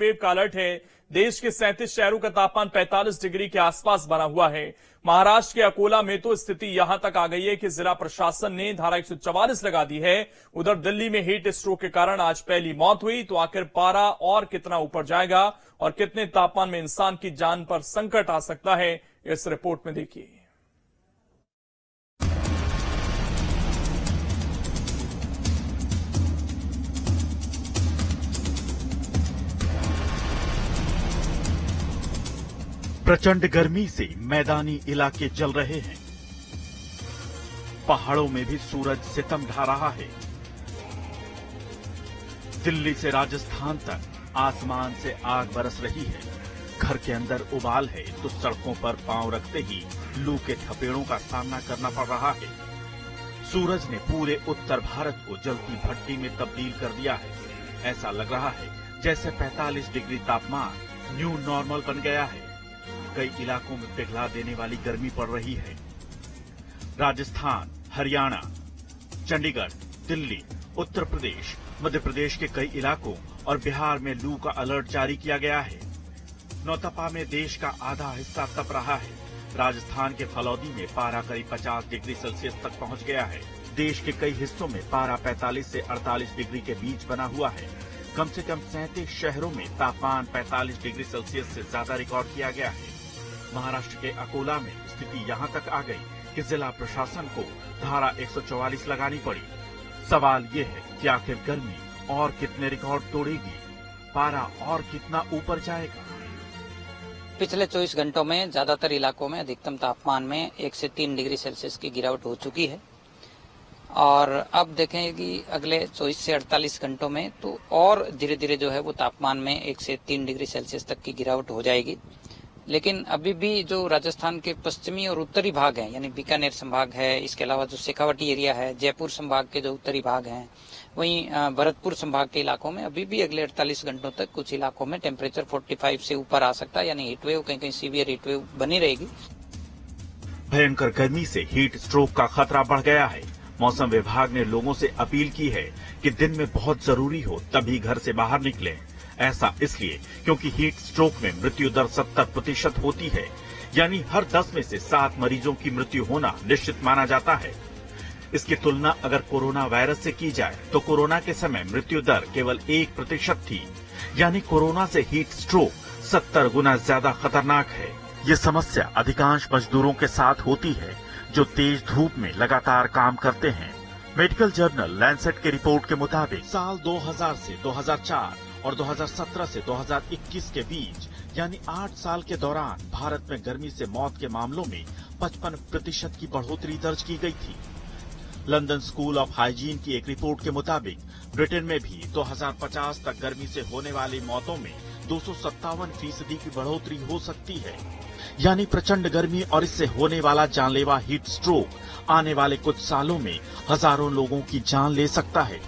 Heatwave का alert है। देश के 37 शहरों का तापमान 45 डिग्री के आसपास बना हुआ है। महाराष्ट्र के अकोला में तो स्थिति यहां तक आ गई है कि जिला प्रशासन ने धारा 144 लगा दी है। उधर दिल्ली में हीट स्ट्रोक के कारण आज पहली मौत हुई। तो आखिर पारा और कितना ऊपर जाएगा और कितने तापमान में इंसान की जान पर संकट आ सकता है, इस रिपोर्ट में देखिए। प्रचंड गर्मी से मैदानी इलाके जल रहे हैं। पहाड़ों में भी सूरज सितम ढा रहा है। दिल्ली से राजस्थान तक आसमान से आग बरस रही है। घर के अंदर उबाल है तो सड़कों पर पांव रखते ही लू के थपेड़ों का सामना करना पड़ रहा है। सूरज ने पूरे उत्तर भारत को जलती भट्टी में तब्दील कर दिया है। ऐसा लग रहा है जैसे 45 डिग्री तापमान न्यू नॉर्मल बन गया है। कई इलाकों में पिघला देने वाली गर्मी पड़ रही है। राजस्थान, हरियाणा, चंडीगढ़, दिल्ली, उत्तर प्रदेश, मध्य प्रदेश के कई इलाकों और बिहार में लू का अलर्ट जारी किया गया है। नौतपा में देश का आधा हिस्सा तप रहा है। राजस्थान के फलौदी में पारा करीब 50 डिग्री सेल्सियस तक पहुंच गया है। देश के कई हिस्सों में पारा 45 से 48 डिग्री के बीच बना हुआ है। कम से कम 37 शहरों में तापमान 45 डिग्री सेल्सियस से ज्यादा रिकॉर्ड किया गया है। महाराष्ट्र के अकोला में स्थिति यहां तक आ गई कि जिला प्रशासन को धारा 144 लगानी पड़ी। सवाल ये है कि आखिर गर्मी और कितने रिकॉर्ड तोड़ेगी, पारा और कितना ऊपर जाएगा। पिछले 24 घंटों में ज्यादातर इलाकों में अधिकतम तापमान में 1 से 3 डिग्री सेल्सियस की गिरावट हो चुकी है और अब देखें कि अगले 24 से 48 घंटों में तो और धीरे धीरे जो है वो तापमान में 1 से 3 डिग्री सेल्सियस तक की गिरावट हो जाएगी। लेकिन अभी भी जो राजस्थान के पश्चिमी और उत्तरी भाग हैं, यानी बीकानेर संभाग है, इसके अलावा जो शेखावटी एरिया है, जयपुर संभाग के जो उत्तरी भाग हैं, वहीं भरतपुर संभाग के इलाकों में अभी भी अगले 48 घंटों तक कुछ इलाकों में टेम्परेचर 45 से ऊपर आ सकता है, यानी हीटवेव कहीं कहीं सीवियर हीटवेव बनी रहेगी। भयंकर गर्मी से हीट स्ट्रोक का खतरा बढ़ गया है। मौसम विभाग ने लोगों से अपील की है कि दिन में बहुत जरूरी हो तभी घर से बाहर निकलें। ऐसा इसलिए क्योंकि हीट स्ट्रोक में मृत्यु दर 70% होती है, यानी हर 10 में से 7 मरीजों की मृत्यु होना निश्चित माना जाता है। इसकी तुलना अगर कोरोना वायरस से की जाए तो कोरोना के समय मृत्यु दर केवल 1% थी, यानी कोरोना से हीट स्ट्रोक 70 गुना ज्यादा खतरनाक है। ये समस्या अधिकांश मजदूरों के साथ होती है जो तेज धूप में लगातार काम करते हैं। मेडिकल जर्नल लैंसेट की रिपोर्ट के मुताबिक साल 2000 से 2004 और 2017 से 2021 के बीच यानी 8 साल के दौरान भारत में गर्मी से मौत के मामलों में 55% की बढ़ोतरी दर्ज की गई थी। लंदन स्कूल ऑफ हाइजीन की एक रिपोर्ट के मुताबिक ब्रिटेन में भी 2050 तक गर्मी से होने वाली मौतों में 257% की बढ़ोतरी हो सकती है। यानी प्रचंड गर्मी और इससे होने वाला जानलेवा हीट स्ट्रोक आने वाले कुछ सालों में हजारों लोगों की जान ले सकता है।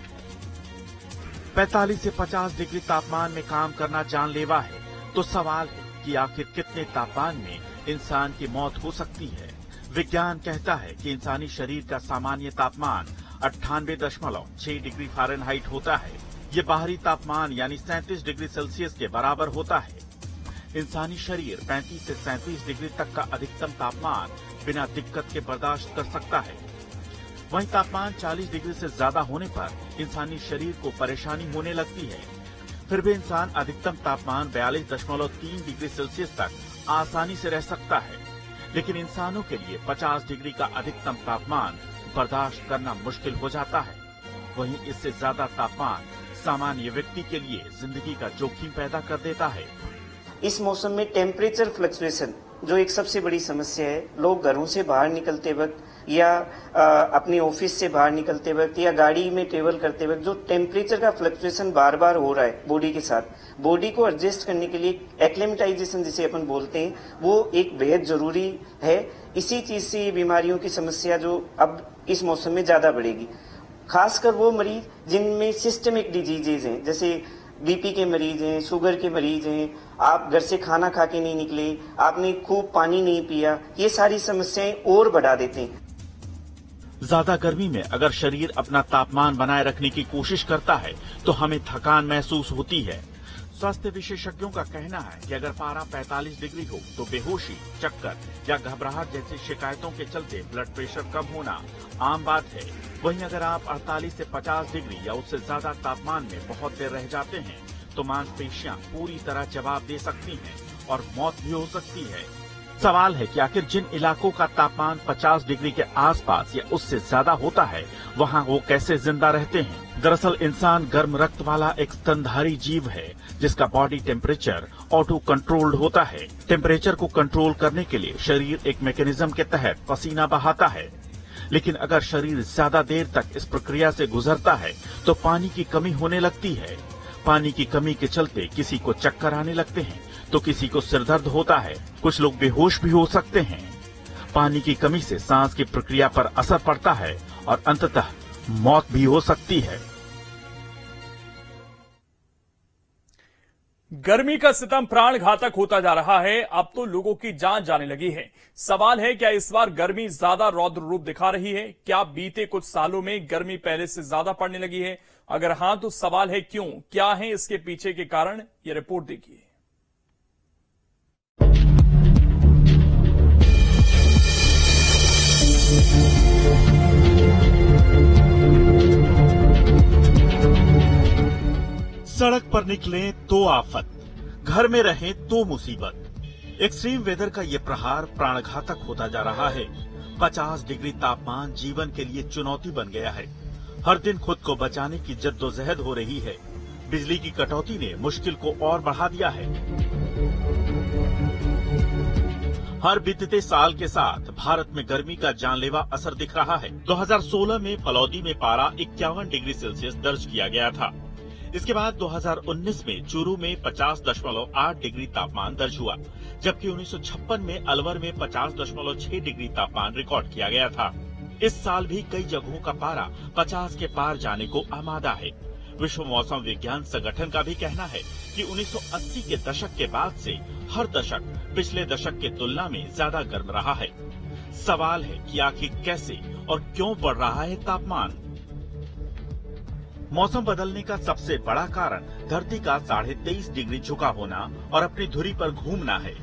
45 से 50 डिग्री तापमान में काम करना जानलेवा है, तो सवाल है कि आखिर कितने तापमान में इंसान की मौत हो सकती है। विज्ञान कहता है कि इंसानी शरीर का सामान्य तापमान 98.6 डिग्री फ़ारेनहाइट होता है। ये बाहरी तापमान यानी 37 डिग्री सेल्सियस के बराबर होता है। इंसानी शरीर 35 से 37 डिग्री तक का अधिकतम तापमान बिना दिक्कत के बर्दाश्त कर सकता है। वहीं तापमान 40 डिग्री से ज्यादा होने पर इंसानी शरीर को परेशानी होने लगती है। फिर भी इंसान अधिकतम तापमान 42.3 डिग्री सेल्सियस तक आसानी से रह सकता है, लेकिन इंसानों के लिए 50 डिग्री का अधिकतम तापमान बर्दाश्त करना मुश्किल हो जाता है। वहीं इससे ज्यादा तापमान सामान्य व्यक्ति के लिए जिंदगी का जोखिम पैदा कर देता है। इस मौसम में टेम्परेचर फ्लक्चुएशन जो एक सबसे बड़ी समस्या है। लोग घरों से बाहर निकलते वक्त या अपने ऑफिस से बाहर निकलते वक्त या गाड़ी में ट्रेवल करते वक्त जो टेम्परेचर का फ्लक्चुएशन बार बार हो रहा है बॉडी के साथ, बॉडी को एडजस्ट करने के लिए एक्लेमेटाइजेशन जिसे अपन बोलते हैं, वो एक बेहद जरूरी है। इसी चीज से ये बीमारियों की समस्या जो अब इस मौसम में ज्यादा बढ़ेगी, खासकर वो मरीज जिनमें सिस्टमिक डिजीजेज हैं, जैसे बीपी के मरीज हैं, शुगर के मरीज हैं, आप घर से खाना खा के नहीं निकले, आपने खूब पानी नहीं पिया, ये सारी समस्याएं और बढ़ा देते हैं। ज्यादा गर्मी में अगर शरीर अपना तापमान बनाए रखने की कोशिश करता है तो हमें थकान महसूस होती है। स्वास्थ्य विशेषज्ञों का कहना है कि अगर पारा 45 डिग्री हो तो बेहोशी, चक्कर या घबराहट जैसी शिकायतों के चलते ब्लड प्रेशर कम होना आम बात है। वहीं अगर आप 48 से 50 डिग्री या उससे ज्यादा तापमान में बहुत देर रह जाते हैं तो मांसपेशियां पूरी तरह जवाब दे सकती हैं और मौत भी हो सकती है। सवाल है कि आखिर जिन इलाकों का तापमान 50 डिग्री के आसपास या उससे ज्यादा होता है वहां वो कैसे जिंदा रहते हैं। दरअसल इंसान गर्म रक्त वाला एक स्तनधारी जीव है जिसका बॉडी टेम्परेचर ऑटो कंट्रोल्ड होता है। टेम्परेचर को कंट्रोल करने के लिए शरीर एक मैकेनिज्म के तहत पसीना बहाता है, लेकिन अगर शरीर ज्यादा देर तक इस प्रक्रिया से गुजरता है तो पानी की कमी होने लगती है। पानी की कमी के चलते किसी को चक्कर आने लगते हैं तो किसी को सिरदर्द होता है, कुछ लोग बेहोश भी हो सकते हैं। पानी की कमी से सांस की प्रक्रिया पर असर पड़ता है और अंततः मौत भी हो सकती है। गर्मी का सितम प्राण घातक होता जा रहा है। अब तो लोगों की जान जाने लगी है। सवाल है, क्या इस बार गर्मी ज्यादा रौद्र रूप दिखा रही है? क्या बीते कुछ सालों में गर्मी पहले से ज्यादा पड़ने लगी है? अगर हां तो सवाल है क्यों? क्या है इसके पीछे के कारण? ये रिपोर्ट देखिए। सड़क पर निकले तो आफत, घर में रहें तो मुसीबत। एक्सट्रीम वेदर का ये प्रहार प्राणघातक होता जा रहा है। 50 डिग्री तापमान जीवन के लिए चुनौती बन गया है। हर दिन खुद को बचाने की जद्दोजहद हो रही है। बिजली की कटौती ने मुश्किल को और बढ़ा दिया है। हर बीतते साल के साथ भारत में गर्मी का जानलेवा असर दिख रहा है। 2016 में फलौदी में पारा 51 डिग्री सेल्सियस दर्ज किया गया था। इसके बाद 2019 में चूरू में 50.8 डिग्री तापमान दर्ज हुआ, जबकि 1956 में अलवर में 50.6 डिग्री तापमान रिकॉर्ड किया गया था। इस साल भी कई जगहों का पारा 50 के पार जाने को आमादा है। विश्व मौसम विज्ञान संगठन का भी कहना है कि 1980 के दशक के बाद से हर दशक पिछले दशक के तुलना में ज्यादा गर्म रहा है। सवाल है कि आखिर कैसे और क्यों बढ़ रहा है तापमान। मौसम बदलने का सबसे बड़ा कारण धरती का 23.5 डिग्री झुका होना और अपनी धुरी पर घूमना है।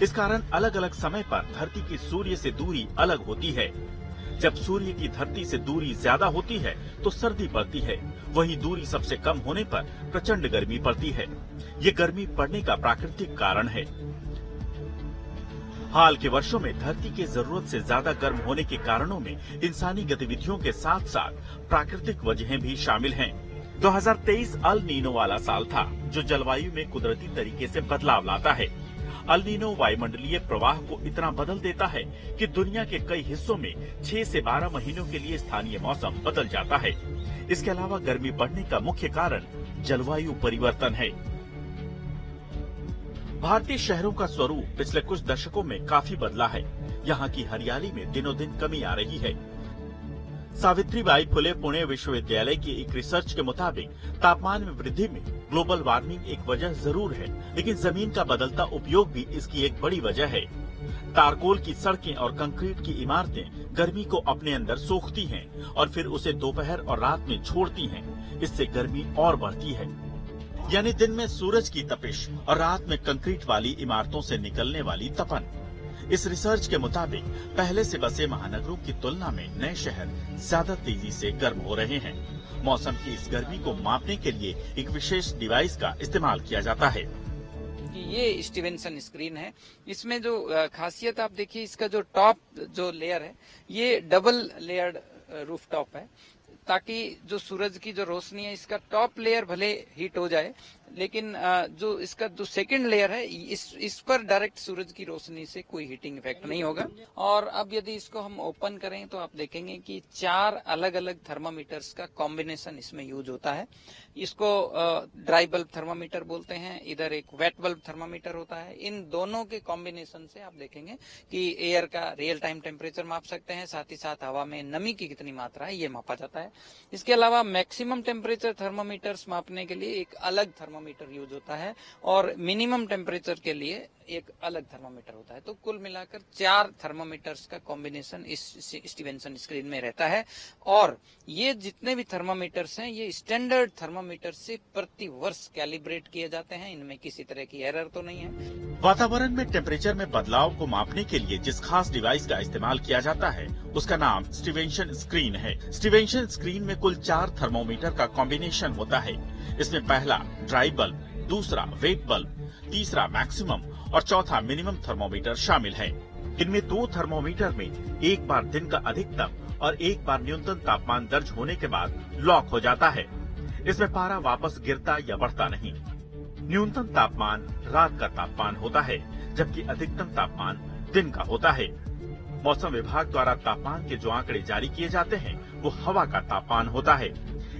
इस कारण अलग अलग समय पर धरती की सूर्य से दूरी अलग होती है। जब सूर्य की धरती से दूरी ज्यादा होती है तो सर्दी पड़ती है, वहीं दूरी सबसे कम होने पर प्रचंड गर्मी पड़ती है। ये गर्मी पड़ने का प्राकृतिक कारण है। हाल के वर्षों में धरती के जरूरत से ज्यादा गर्म होने के कारणों में इंसानी गतिविधियों के साथ साथ प्राकृतिक वजहें भी शामिल हैं। 2023 अल नीनो वाला साल था, जो जलवायु में कुदरती तरीके से बदलाव लाता है। अल नीनो वायुमंडलीय प्रवाह को इतना बदल देता है कि दुनिया के कई हिस्सों में 6 से 12 महीनों के लिए स्थानीय मौसम बदल जाता है। इसके अलावा गर्मी बढ़ने का मुख्य कारण जलवायु परिवर्तन है। भारतीय शहरों का स्वरूप पिछले कुछ दशकों में काफी बदला है। यहाँ की हरियाली में दिनों दिन कमी आ रही है। सावित्रीबाई फुले पुणे विश्वविद्यालय की एक रिसर्च के मुताबिक तापमान में वृद्धि में ग्लोबल वार्मिंग एक वजह जरूर है, लेकिन जमीन का बदलता उपयोग भी इसकी एक बड़ी वजह है। तारकोल की सड़कें और कंक्रीट की इमारतें गर्मी को अपने अंदर सोखती हैं और फिर उसे दोपहर और रात में छोड़ती हैं। इससे गर्मी और बढ़ती है। यानी दिन में सूरज की तपिश और रात में कंक्रीट वाली इमारतों से निकलने वाली तपन। इस रिसर्च के मुताबिक पहले से बसे महानगरों की तुलना में नए शहर ज्यादा तेजी से गर्म हो रहे हैं। मौसम की इस गर्मी को मापने के लिए एक विशेष डिवाइस का इस्तेमाल किया जाता है। ये स्टीवेंसन स्क्रीन है। इसमें जो खासियत आप देखिए, इसका जो टॉप जो लेयर है ये डबल लेयर्ड रूफ टॉप है, ताकि जो सूरज की जो रोशनी है इसका टॉप लेयर भले हीट हो जाए, लेकिन जो इसका जो सेकंड लेयर है इस पर डायरेक्ट सूरज की रोशनी से कोई हीटिंग इफेक्ट नहीं होगा। और अब यदि इसको हम ओपन करें तो आप देखेंगे कि 4 अलग अलग थर्मामीटर्स का कॉम्बिनेशन इसमें यूज होता है। इसको ड्राई बल्ब थर्मामीटर बोलते हैं, इधर एक वेट बल्ब थर्मामीटर होता है। इन दोनों के कॉम्बिनेशन से आप देखेंगे कि एयर का रियल टाइम टेम्परेचर माप सकते हैं, साथ ही साथ हवा में नमी की कितनी मात्रा है ये मापा जाता है। इसके अलावा मैक्सिमम टेम्परेचर थर्मोमीटर्स मापने के लिए एक अलग थर्मोमीटर यूज होता है और मिनिमम टेम्परेचर के लिए एक अलग थर्मोमीटर होता है। तो कुल मिलाकर 4 थर्मोमीटर्स का कॉम्बिनेशन इस स्टीवेंसन स्क्रीन में रहता है और ये जितने भी थर्मोमीटर्स हैं ये स्टैंडर्ड थर्मोमीटर से प्रति वर्ष कैलिब्रेट किए जाते हैं, इनमें किसी तरह की एरर तो नहीं है। वातावरण में टेम्परेचर में बदलाव को मापने के लिए जिस खास डिवाइस का इस्तेमाल किया जाता है उसका नाम स्टीवेंसन स्क्रीन है। स्टीवेंसन स्क्रीन में कुल 4 थर्मोमीटर का कॉम्बिनेशन होता है। इसमें पहला ड्राई बल्ब, दूसरा वेट बल्ब, तीसरा मैक्सिमम और चौथा मिनिमम थर्मोमीटर शामिल है। इनमें 2 थर्मोमीटर में एक बार दिन का अधिकतम और एक बार न्यूनतम तापमान दर्ज होने के बाद लॉक हो जाता है। इसमें पारा वापस गिरता या बढ़ता नहीं। न्यूनतम तापमान रात का तापमान होता है जबकि अधिकतम तापमान दिन का होता है। मौसम विभाग द्वारा तापमान के जो आंकड़े जारी किए जाते हैं वो हवा का तापमान होता है,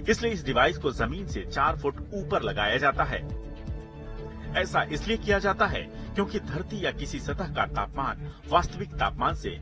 इसलिए इस डिवाइस को जमीन से 4 फुट ऊपर लगाया जाता है। ऐसा इसलिए किया जाता है क्योंकि धरती या किसी सतह का तापमान वास्तविक तापमान से